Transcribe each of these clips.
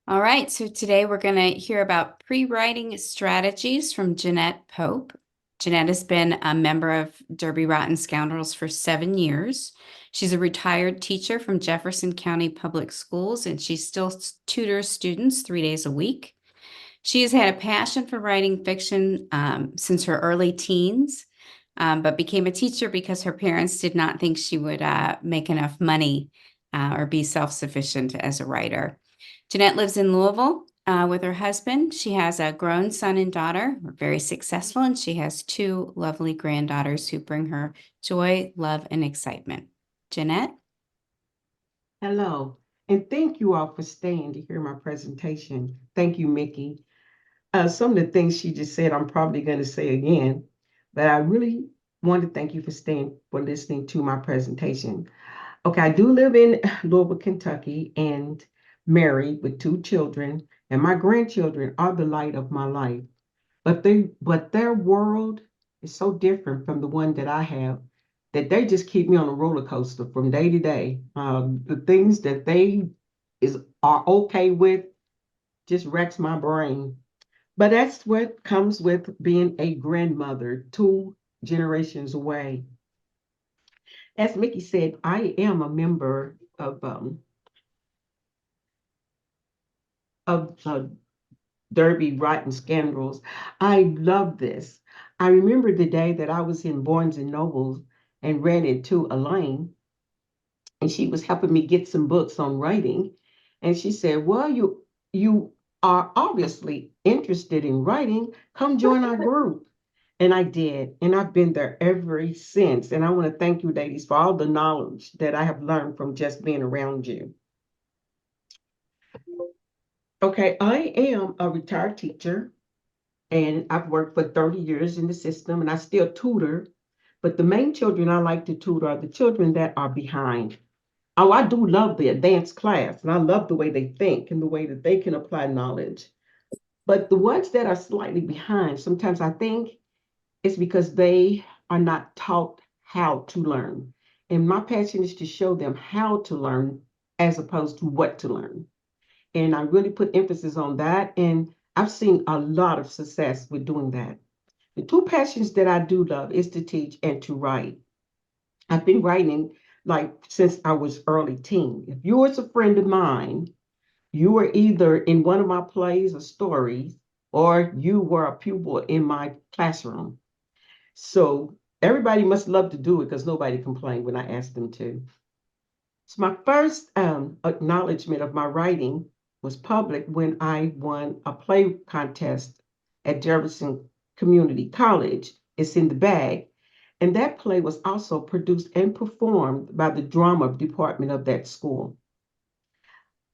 All right, so today we're going to hear about pre-writing strategies from Jeanette Pope. Jeanette has been a member of Derby Rotten Scoundrels for 7 years. She's a retired teacher from Jefferson County Public Schools, and she still tutors students 3 days a week. She has had a passion for writing fiction since her early teens, but became a teacher because her parents did not think she would make enough money or be self-sufficient as a writer. Jeanette lives in Louisville with her husband. She has a grown son and daughter, who are very successful, and she has two lovely granddaughters who bring her joy, love, and excitement. Jeanette? Hello, and thank you all for staying to hear my presentation. Thank you, Mickey. Some of the things she just said, I'm probably going to say again, but I really want to thank you for staying, for listening to my presentation. Okay, I do live in Louisville, Kentucky, and married with two children, and my grandchildren are the light of my life. But their world is so different from the one that I have that they just keep me on a roller coaster from day to day. The things that they is are okay with just wrecks my brain. But that's what comes with being a grandmother, two generations away. As Mickey said, I am a member of Derby Rotten Scoundrels. I love this. I remember the day that I was in Barnes and Nobles and ran into Elaine, and she was helping me get some books on writing. And she said, "Well, you are obviously interested in writing. Come join our group." And I did, and I've been there ever since. And I want to thank you, ladies, for all the knowledge that I have learned from just being around you. Okay, I am a retired teacher and I've worked for 30 years in the system and I still tutor. But the main children I like to tutor are the children that are behind. Oh, I do love the advanced class and I love the way they think and the way that they can apply knowledge. But the ones that are slightly behind, sometimes I think it's because they are not taught how to learn. And my passion is to show them how to learn as opposed to what to learn. And I really put emphasis on that. And I've seen a lot of success with doing that. The two passions that I do love is to teach and to write. I've been writing like since I was early teen. If you was a friend of mine, you were either in one of my plays or stories, or you were a pupil in my classroom. So everybody must love to do it because nobody complained when I asked them to. So my first acknowledgement of my writing was public when I won a play contest at Jefferson Community College. It's in the bag. And that play was also produced and performed by the drama department of that school.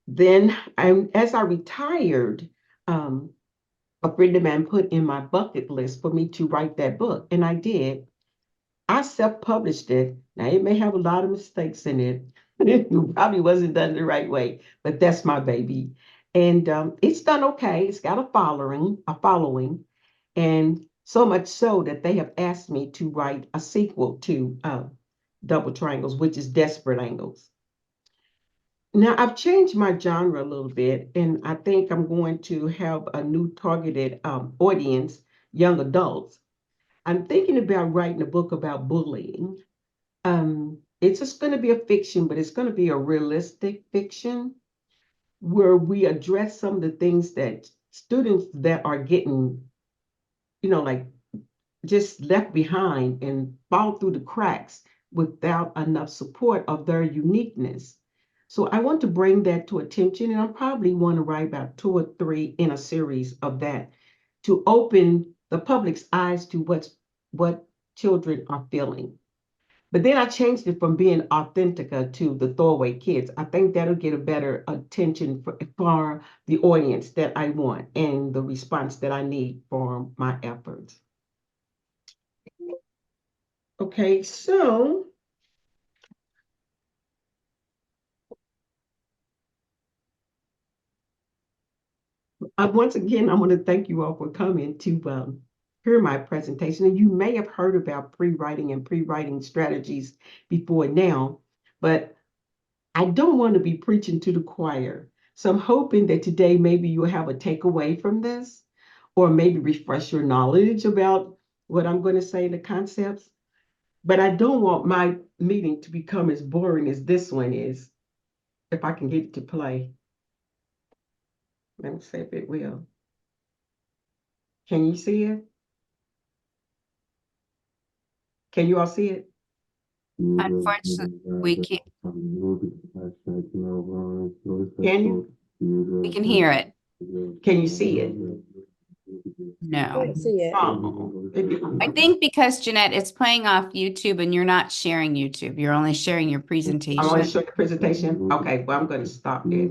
Then, as I retired, um, a friend of mine put in my bucket list for me to write that book, and I did. I self-published it. Now it may have a lot of mistakes in it. It probably wasn't done the right way, but that's my baby. And it's done okay. It's got a following, and so much so that they have asked me to write a sequel to Double Triangles, which is Desperate Angles. Now I've changed my genre a little bit, and I think I'm going to have a new targeted audience, young adults. I'm thinking about writing a book about bullying. It's just going to be a fiction, but it's going to be a realistic fiction where we address some of the things that students that are getting, like just left behind and fall through the cracks without enough support of their uniqueness. So I want to bring that to attention, and I probably want to write about two or three in a series of that to open the public's eyes to what children are feeling. But then I changed it from being authentica to the throwaway kids. I think that'll get a better attention for the audience that I want and the response that I need for my efforts. Okay, so once again, I want to thank you all for coming to hear my presentation. And you may have heard about pre-writing and pre-writing strategies before now, but I don't want to be preaching to the choir. So I'm hoping that today maybe you'll have a takeaway from this, or maybe refresh your knowledge about what I'm going to say, the concepts. But I don't want my meeting to become as boring as this one is, if I can get it to play. Let me see if it will. Can you see it? Can you all see it? Unfortunately, we can't. Can you? We can hear it. Can you see it? No. See it. Oh, I think because Jeanette, it's playing off YouTube and you're not sharing YouTube. You're only sharing your I want to presentation. show the presentation. Okay, well, I'm going to stop it.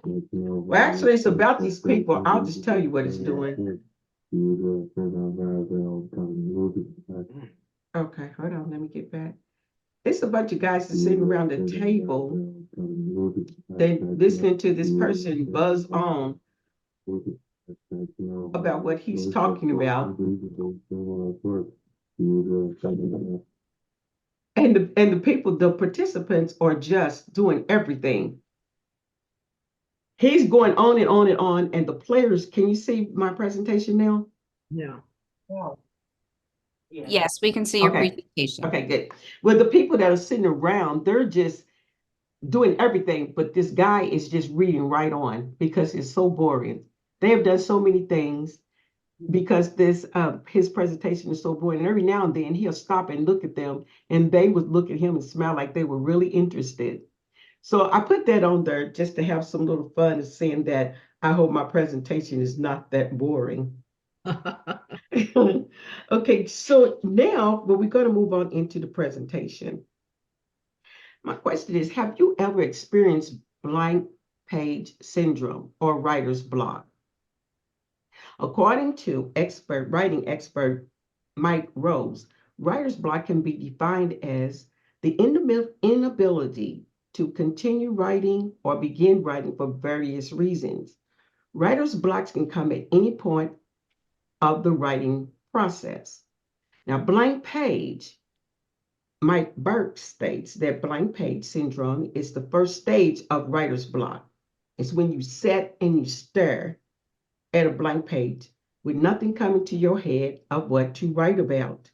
Well, actually, it's about these people. I'll just tell you what it's doing. Okay, hold on. Let me get back. It's a bunch of guys that's sitting around the table. They listening to this person buzz on about what he's talking about. And the people, the participants are just doing everything. He's going on and on and on. And the players, can you see my presentation now? No. Yes, we can see your Okay. presentation. Okay, good. Well, the people that are sitting around, they're just doing everything, but this guy is just reading right on because it's so boring. They have done so many things because this his presentation is so boring. And every now and then he'll stop and look at them, and they would look at him and smile like they were really interested. So I put that on there just to have some little fun and saying that I hope my presentation is not that boring. Okay, so now, but we're going to move on into the presentation. My question is, have you ever experienced blank page syndrome or writer's block? According to writing expert Mike Rose, writer's block can be defined as the inability to continue writing or begin writing for various reasons. Writer's blocks can come at any point of the writing process. Now, blank page, Mike Burke states that blank page syndrome is the first stage of writer's block. It's when you sit and you stare at a blank page with nothing coming to your head of what to write about.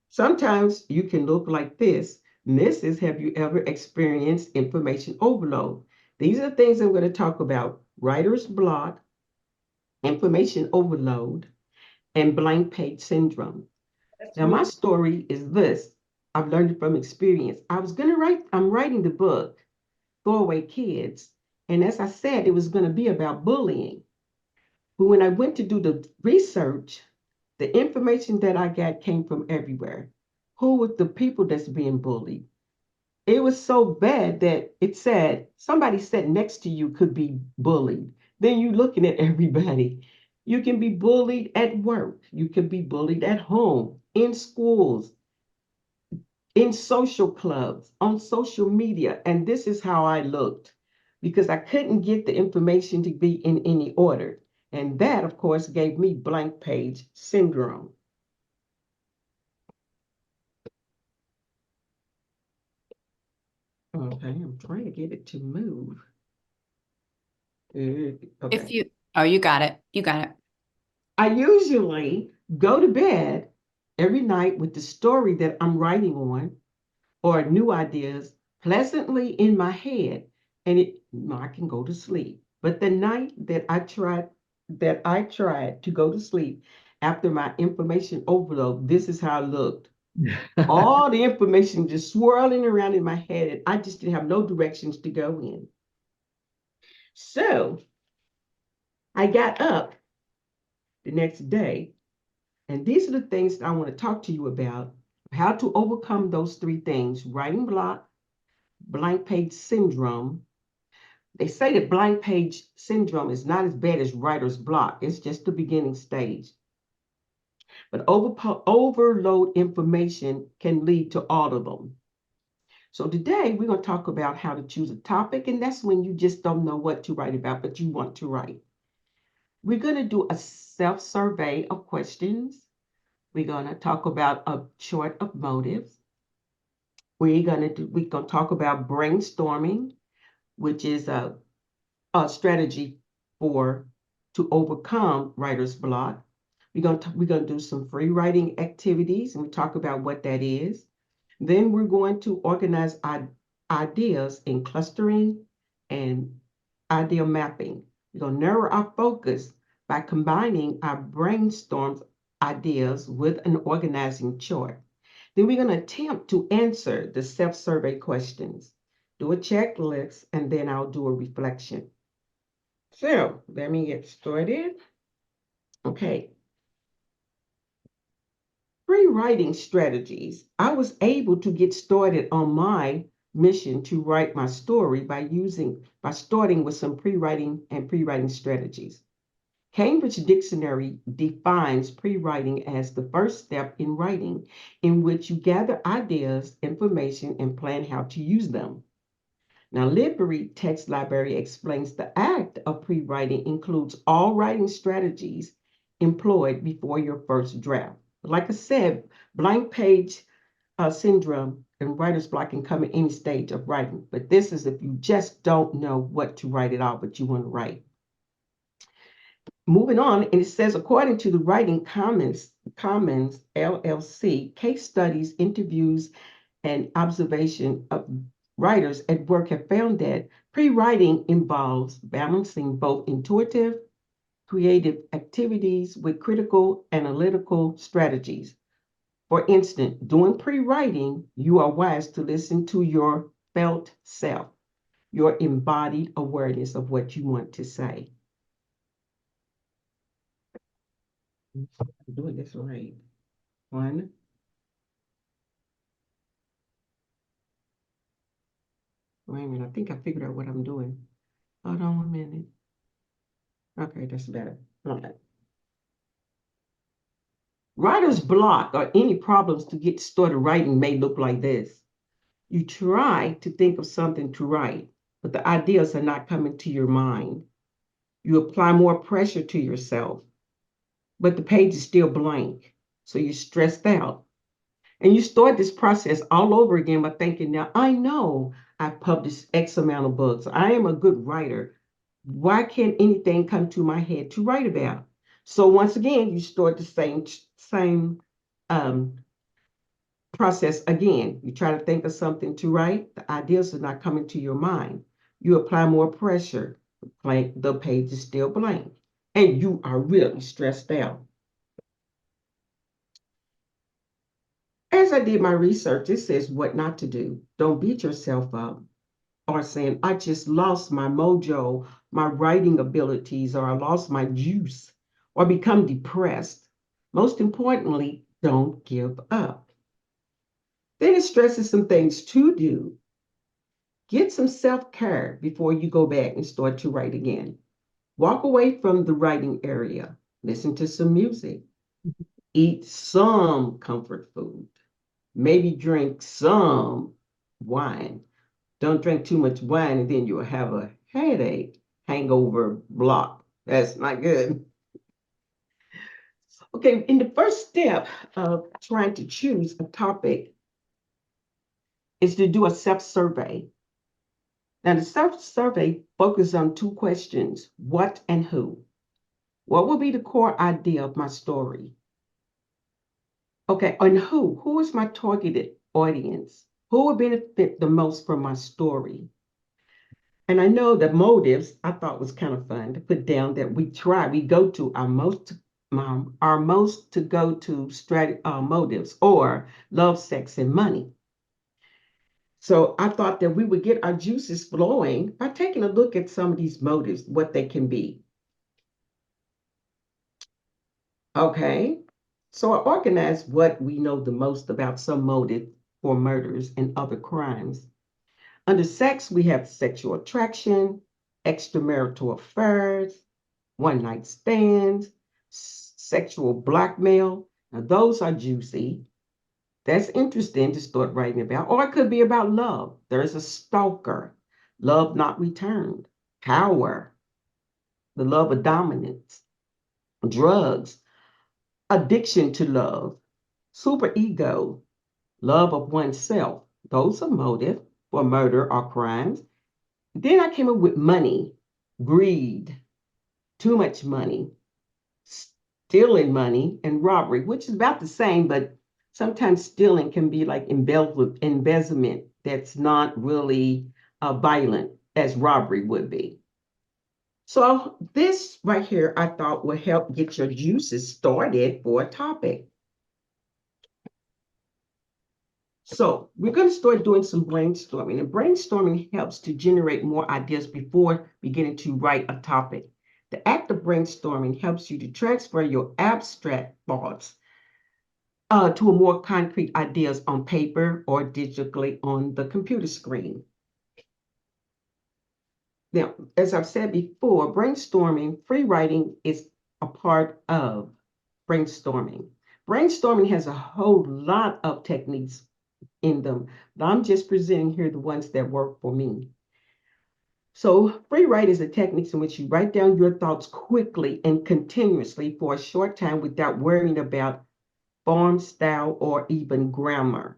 Sometimes you can look like this. And this is, have you ever experienced information overload? These are things I'm going to talk about: writer's block, information overload, and blank page syndrome. Now, my story is this. I've learned it from experience. I'm writing the book, Throwaway Kids. And as I said, it was going to be about bullying. But when I went to do the research, the information that I got came from everywhere. Who were the people that's being bullied? It was so bad that it said somebody sitting next to you could be bullied. Then you looking at everybody. You can be bullied at work. You can be bullied at home, in schools, in social clubs, on social media. And this is how I looked because I couldn't get the information to be in any order. And that, of course, gave me blank page syndrome. Okay, I'm trying to get it to move. Okay. Oh, you got it. You got it. I usually go to bed every night with the story that I'm writing on or new ideas pleasantly in my head, and I can go to sleep. But the night that I tried to go to sleep after my information overload, this is how I looked. All the information just swirling around in my head, and I just didn't have no directions to go in. So I got up the next day, and these are the things that I want to talk to you about: how to overcome those three things: writing block, blank page syndrome. They say that blank page syndrome is not as bad as writer's block. It's just the beginning stage. But overload information can lead to all of them. So today we're going to talk about how to choose a topic, and that's when you just don't know what to write about, but you want to write. We're going to do a self-survey of questions. We're going to talk about a short of motives. We're going to talk about brainstorming, which is a strategy to overcome writer's block. We're going to do some free writing activities, and we talk about what that is. Then we're going to organize ideas in clustering and idea mapping. We're going to narrow our focus by combining our brainstorm ideas with an organizing chart. Then we're going to attempt to answer the self-survey questions, do a checklist, and then I'll do a reflection. So let me get started. Okay. Prewriting strategies. I was able to get started on my mission to write my story by starting with some prewriting and prewriting strategies. Cambridge Dictionary defines prewriting as the first step in writing, in which you gather ideas, information, and plan how to use them. Now, Library Text Library explains the act of prewriting includes all writing strategies employed before your first draft. Like I said, blank page syndrome and writer's block can come at any stage of writing, but this is if you just don't know what to write at all, but you want to write. Moving on, and it says, according to the Writing Commons LLC, case studies, interviews, and observation of writers at work have found that pre-writing involves balancing both intuitive, creative activities with critical analytical strategies. For instance, during pre-writing, you are wise to listen to your felt self, your embodied awareness of what you want to say. I'm doing this right. One. Wait a minute, I think I figured out what I'm doing. Hold on 1 minute. Okay, that's better. All right. Writer's block or any problems to get started writing may look like this. You try to think of something to write, but the ideas are not coming to your mind. You apply more pressure to yourself, but the page is still blank. So you're stressed out. And you start this process all over again by thinking, now I know I've published X amount of books. I am a good writer. Why can't anything come to my head to write about? So once again, you start the same process again. You try to think of something to write. The ideas are not coming to your mind. You apply more pressure. The page is still blank. And you are really stressed out. As I did my research, it says what not to do. Don't beat yourself up or saying, I just lost my mojo, my writing abilities, or I lost my juice, or become depressed. Most importantly, don't give up. Then it stresses some things to do. Get some self-care before you go back and start to write again. Walk away from the writing area. Listen to some music. Eat some comfort food. Maybe drink some wine. Don't drink too much wine and then you'll have a headache, hangover, block. That's not good. Okay, in the first step of trying to choose a topic is to do a self-survey. Now, the self-survey focuses on two questions, what and who. What will be the core idea of my story? Okay, and who? Who is my targeted audience? Who will benefit the most from my story? And I know that motives I thought was kind of fun to put down that we go to our most to go to motives or love, sex, and money. So I thought that we would get our juices flowing by taking a look at some of these motives, what they can be. Okay, so I organized what we know the most about some motive for murders and other crimes. Under sex, we have sexual attraction, extramarital affairs, one night stands, sexual blackmail. Now, those are juicy. That's interesting to start writing about. Or it could be about love. There's a stalker, love not returned, power, the love of dominance, drugs, addiction to love, superego, love of oneself. Those are motive for murder or crimes. Then I came up with money, greed, too much money, stealing money, and robbery, which is about the same, but sometimes stealing can be like embezzlement that's not really violent as robbery would be. So this right here, I thought would help get your juices started for a topic. So we're going to start doing some brainstorming, and brainstorming helps to generate more ideas before beginning to write a topic. The act of brainstorming helps you to transfer your abstract thoughts to a more concrete ideas on paper or digitally on the computer screen. Now, as I've said before, brainstorming, free writing is a part of brainstorming. Brainstorming has a whole lot of techniques in them, but I'm just presenting here the ones that work for me. So free write is a technique in which you write down your thoughts quickly and continuously for a short time without worrying about form, style, or even grammar.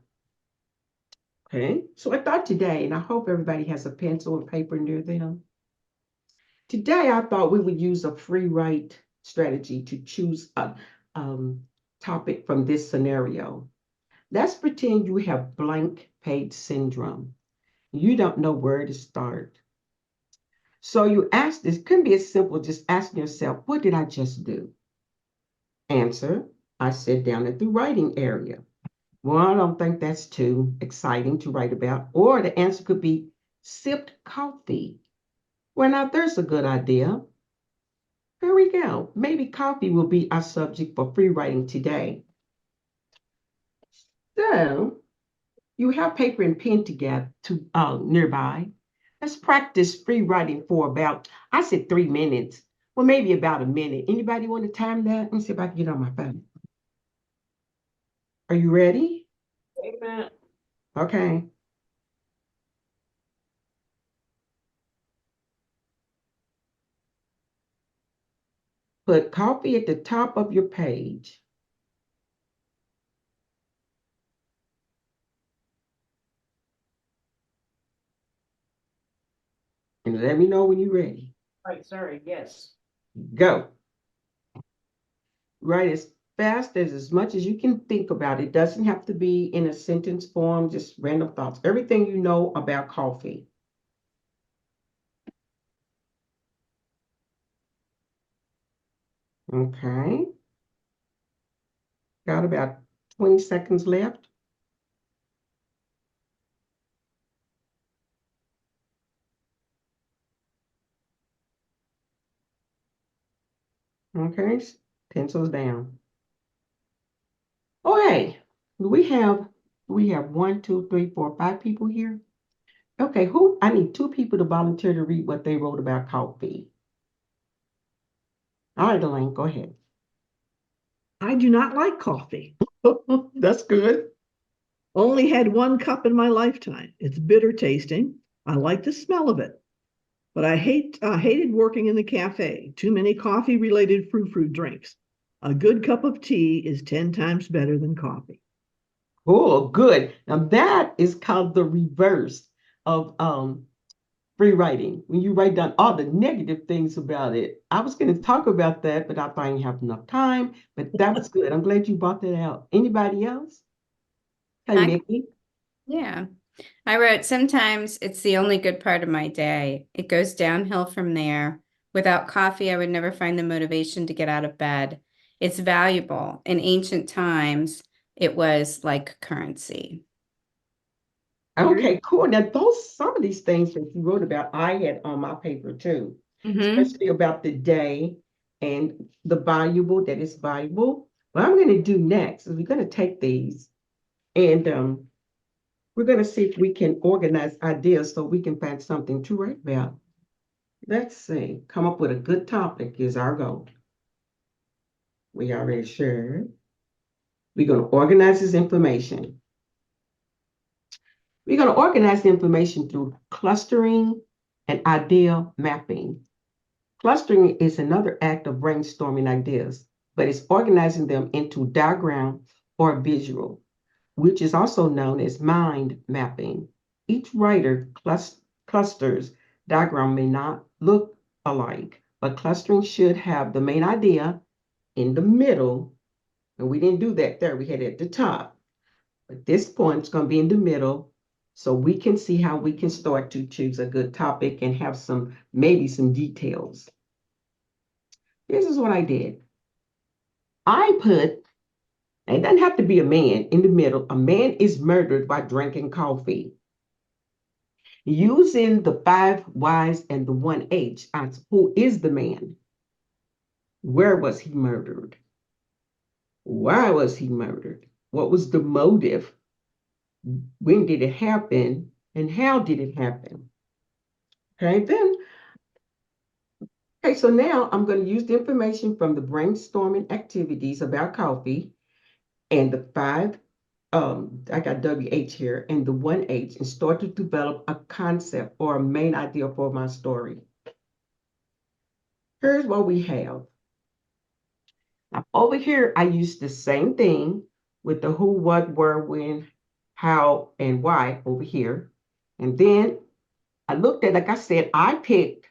Okay, so I thought today, and I hope everybody has a pencil and paper near them. Today, I thought we would use a free write strategy to choose a topic from this scenario. Let's pretend you have blank page syndrome. You don't know where to start. So you ask, this couldn't be as simple as just asking yourself, what did I just do? Answer, I sat down at the writing area. Well, I don't think that's too exciting to write about. Or the answer could be sipped coffee. Well, now there's a good idea. Here we go. Maybe coffee will be our subject for free writing today. So you have paper and pen together nearby. Let's practice free writing for about, I said 3 minutes. Well, maybe about a minute. Anybody want to time that? Let me see if I can get on my phone. Are you ready? Amen. Okay. Put coffee at the top of your page. And let me know when you're ready. Right, sorry, yes. Go. Write as fast as much as you can think about it. Doesn't have to be in a sentence form, just random thoughts. Everything you know about coffee. Okay. Got about 20 seconds left. Okay, pencils down. Oh, hey, we have 1, 2, 3, 4, 5 people here. Okay, I need 2 people to volunteer to read what they wrote about coffee. All right, Elaine, go ahead. I do not like coffee. That's good. Only had 1 cup in my lifetime. It's bitter tasting. I like the smell of it, but I hated working in the cafe. Too many coffee-related frou-frou drinks. A good cup of tea is 10 times better than coffee. Oh, good. Now that is called the reverse of free writing. When you write down all the negative things about it. I was going to talk about that, but I didn't have enough time. But that was good. I'm glad you brought that out. Anybody else? Hey, Mickey. Yeah. I wrote, sometimes it's the only good part of my day. It goes downhill from there. Without coffee, I would never find the motivation to get out of bed. It's valuable. In ancient times, it was like currency. Okay, cool. Now, some of these things that you wrote about, I had on my paper too, especially about the day and the valuable, that is valuable. What I'm going to do next is we're going to take these and we're going to see if we can organize ideas so we can find something to write about. Let's see, come up with a good topic is our goal. We already shared. We're going to organize this information. We're going to organize the information through clustering and idea mapping. Clustering is another act of brainstorming ideas, but it's organizing them into diagrams or visual, which is also known as mind mapping. Each writer clusters diagram may not look alike, but clustering should have the main idea in the middle. And we didn't do that there, we had it at the top. But this point is going to be in the middle, so we can see how we can start to choose a good topic and have maybe some details. This is what I did. I put, it doesn't have to be a man in the middle. A man is murdered by drinking coffee. Using the 5 Ys and the 1 H, who is the man? Where was he murdered? Why was he murdered? What was the motive? When did it happen? And how did it happen? Okay, so now I'm going to use the information from the brainstorming activities about coffee and the 5, I got WH here, and the 1 H, and start to develop a concept or a main idea for my story. Here's what we have. Now, over here, I used the same thing with the who, what, where, when, how, and why over here. And then I looked at, like I said, I picked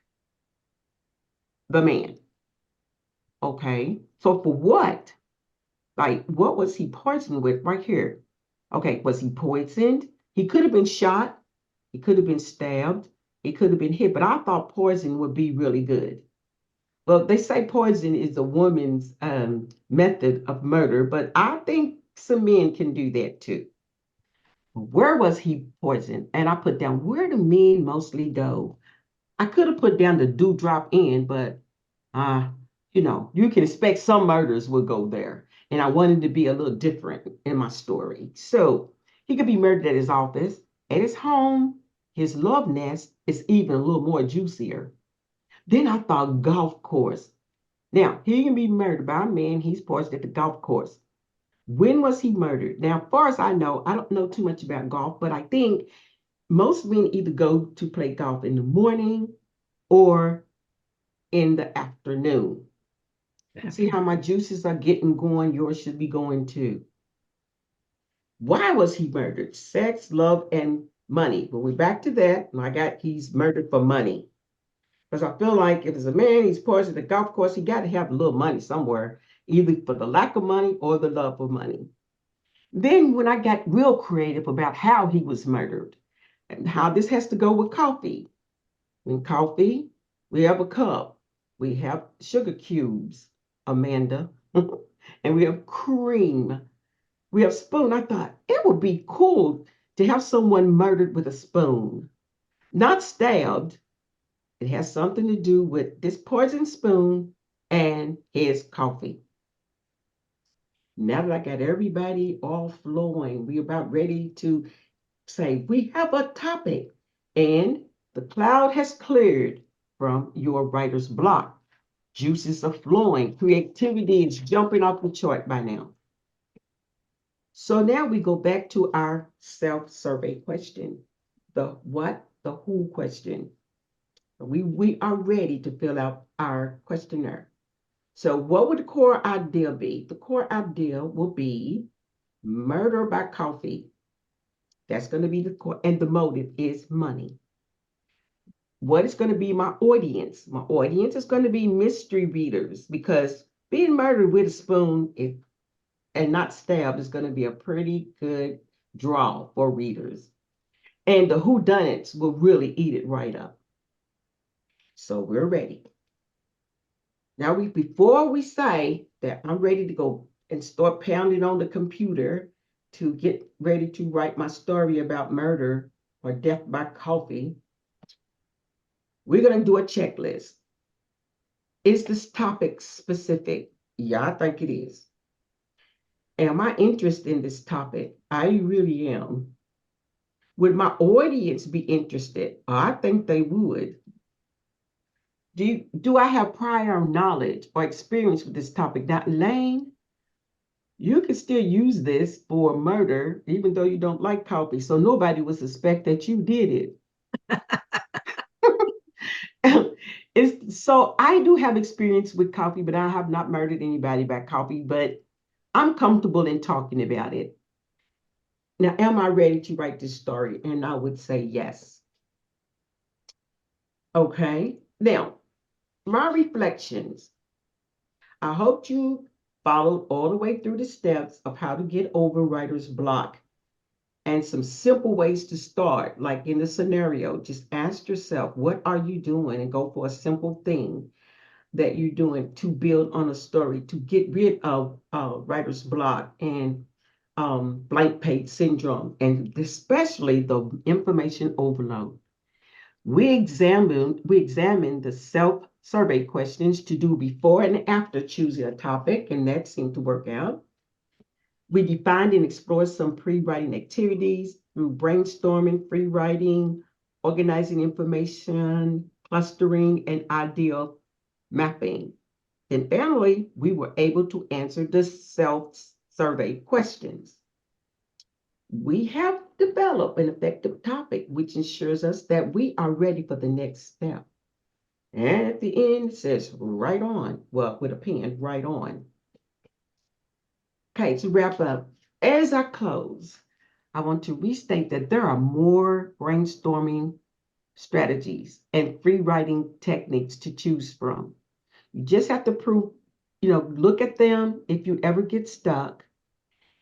the man. Okay, so for what? Like, what was he poisoned with right here? Okay, was he poisoned? He could have been shot. He could have been stabbed. He could have been hit, but I thought poison would be really good. Well, they say poison is a woman's method of murder, but I think some men can do that too. Where was he poisoned? And I put down, where do men mostly go? I could have put down the Dewdrop Inn, but you can expect some murders will go there. And I wanted to be a little different in my story. So he could be murdered at his office, at his home. His love nest is even a little more juicier. Then I thought golf course. Now, he can be murdered by a man. He's poisoned at the golf course. When was he murdered? Now, as far as I know, I don't know too much about golf, but I think most men either go to play golf in the morning or in the afternoon. See how my juices are getting going? Yours should be going too. Why was he murdered? Sex, love, and money. But we're back to that. He's murdered for money. Because I feel like if it's a man, he's poisoned at the golf course, he got to have a little money somewhere, either for the lack of money or the love of money. Then when I got real creative about how he was murdered and how this has to go with coffee. In coffee, we have a cup. We have sugar cubes, Amanda, and we have cream. We have spoon. I thought it would be cool to have someone murdered with a spoon, not stabbed. It has something to do with this poison spoon and his coffee. Now that I got everybody all flowing, we're about ready to say we have a topic, and the cloud has cleared from your writer's block. Juices are flowing. Creativity is jumping off the chart by now. So now we go back to our self-survey question. The what, the who question. We are ready to fill out our questionnaire. So what would the core idea be? The core idea will be murder by coffee. That's going to be the core, and the motive is money. What is going to be my audience? My audience is going to be mystery readers, because being murdered with a spoon and not stabbed is going to be a pretty good draw for readers. And the whodunits will really eat it right up. So we're ready. Now, before we say that I'm ready to go and start pounding on the computer to get ready to write my story about murder or death by coffee, we're going to do a checklist. Is this topic specific? Yeah, I think it is. Am I interested in this topic? I really am. Would my audience be interested? I think they would. Do I have prior knowledge or experience with this topic? Now, Lane, you can still use this for murder, even though you don't like coffee, so nobody would suspect that you did it. So I do have experience with coffee, but I have not murdered anybody by coffee. But I'm comfortable in talking about it. Now, am I ready to write this story? And I would say yes. Okay. Now, my reflections. I hope you followed all the way through the steps of how to get over writer's block and some simple ways to start. Like in the scenario, just ask yourself, what are you doing? And go for a simple thing that you're doing to build on a story, to get rid of writer's block and blank page syndrome, and especially the information overload. We examined the self-survey questions to do before and after choosing a topic, and that seemed to work out. We defined and explored some pre-writing activities through brainstorming, free writing, organizing information, clustering, and ideal mapping. And finally, we were able to answer the self-survey questions. We have developed an effective topic, which ensures us that we are ready for the next step. And at the end, it says, right on. Well, with a pen, right on. Okay, to wrap up, as I close, I want to restate that there are more brainstorming strategies and free writing techniques to choose from. You just have to look at them if you ever get stuck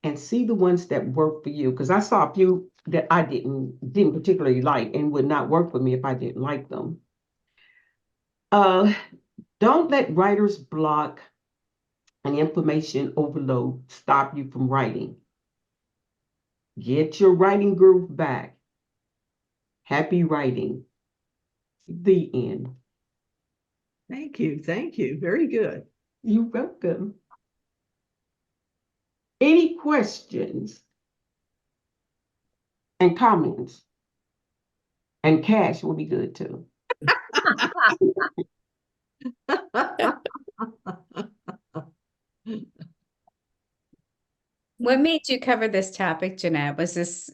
and see the ones that work for you. Because I saw a few that I didn't particularly like and would not work for me if I didn't like them. Don't let writer's block and information overload stop you from writing. Get your writing groove back. Happy writing. The end. Thank you. Thank you. Very good. You're welcome. Any questions and comments? And cash will be good too. What made you cover this topic, Jeanette? Was this,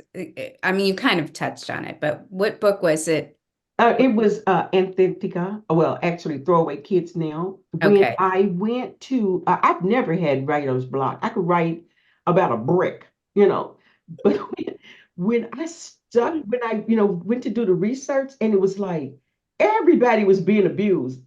I mean, you kind of touched on it, but what book was it? It was Anthetica. Well, actually, Throwaway Kids Now. When Okay. I went to, I've never had writer's block. I could write about a brick, But when I went to do the research, and it was like everybody was being abused.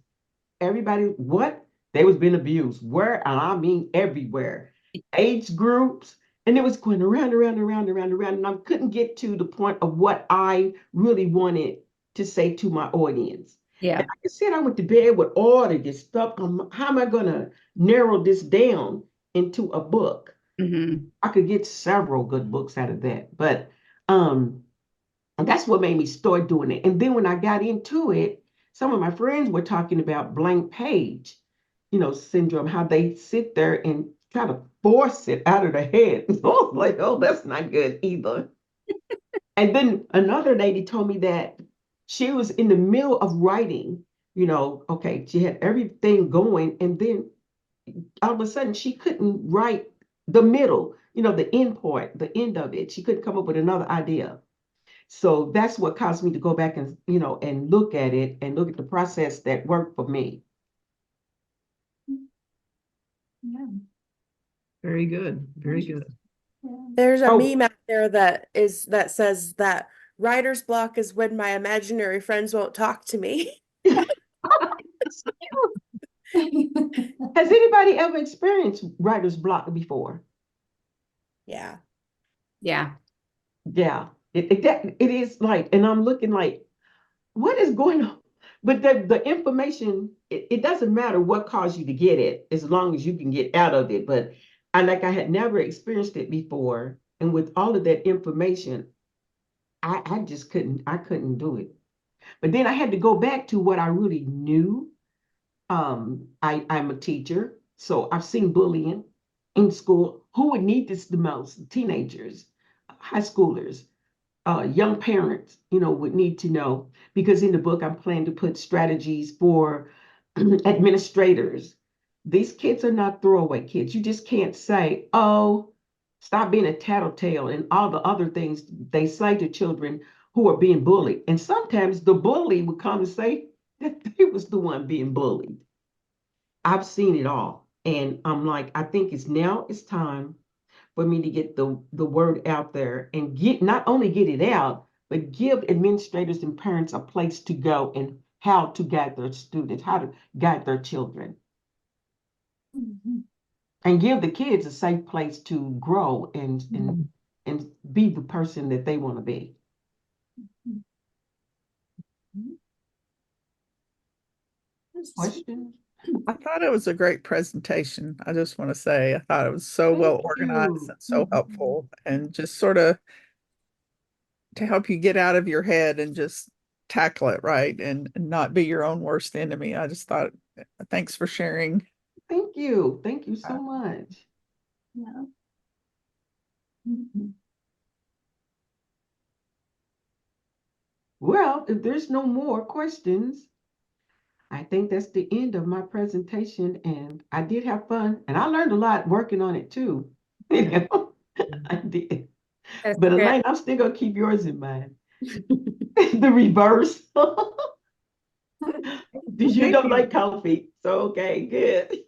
Everybody, what? They was being abused. Where? And I mean everywhere. Age groups. And it was going around, around, around, around, around. And I couldn't get to the point of what I really wanted to say to my audience. Yeah. And like I said, I went to bed with all of this stuff. How am I going to narrow this down into a book? Mm-hmm. I could get several good books out of that. But and that's what made me start doing it. And then when I got into it, some of my friends were talking about blank page, syndrome, how they sit there and try to force it out of their head. I was like, oh, that's not good either. And then another lady told me that she was in the middle of writing, okay, she had everything going, and then all of a sudden she couldn't write the middle, the end part, the end of it. She couldn't come up with another idea. So that's what caused me to go back and, and look at it and look at the process that worked for me. Yeah. Very good. Very good. There's a Oh. meme out there that says that writer's block is when my imaginary friends won't talk to me. Has anybody ever experienced writer's block before? Yeah. Yeah. Yeah, it is like, and I'm looking like, what is going on? But the information, it doesn't matter what caused you to get it, as long as you can get out of it. But I had never experienced it before. And with all of that information, I just couldn't do it. But then I had to go back to what I really knew. I'm a teacher, so I've seen bullying in school. Who would need this the most? Teenagers, high schoolers, young parents, would need to know, because in the book, I'm planning to put strategies for administrators. These kids are not throwaway kids. You just can't say, oh, stop being a tattletale and all the other things they say to children who are being bullied. And sometimes the bully would come and say that they was the one being bullied. I've seen it all. And I'm like, I think it's time for me to get the word out there and not only get it out, but give administrators and parents a place to go and how to guide their students, how to guide their children. And give the kids a safe place to grow and be the person that they want to be. Questions? I thought it was a great presentation. I just want to say, I thought it was so well Thank organized you. and so helpful, and just sort of to help you get out of your head and just tackle it right and not be your own worst enemy. I just thought, thanks for sharing. Thank you. Thank you so much. Yeah. Well, if there's no more questions, I think that's the end of my presentation, and I did have fun, and I learned a lot working on it too. You know, I did. That's But great. Elaine, I'm still gonna keep yours in mind. The reverse. Did you don't like coffee? So okay, good.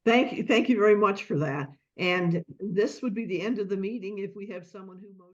Thank you very much for that. And this would be the end of the meeting if we have someone who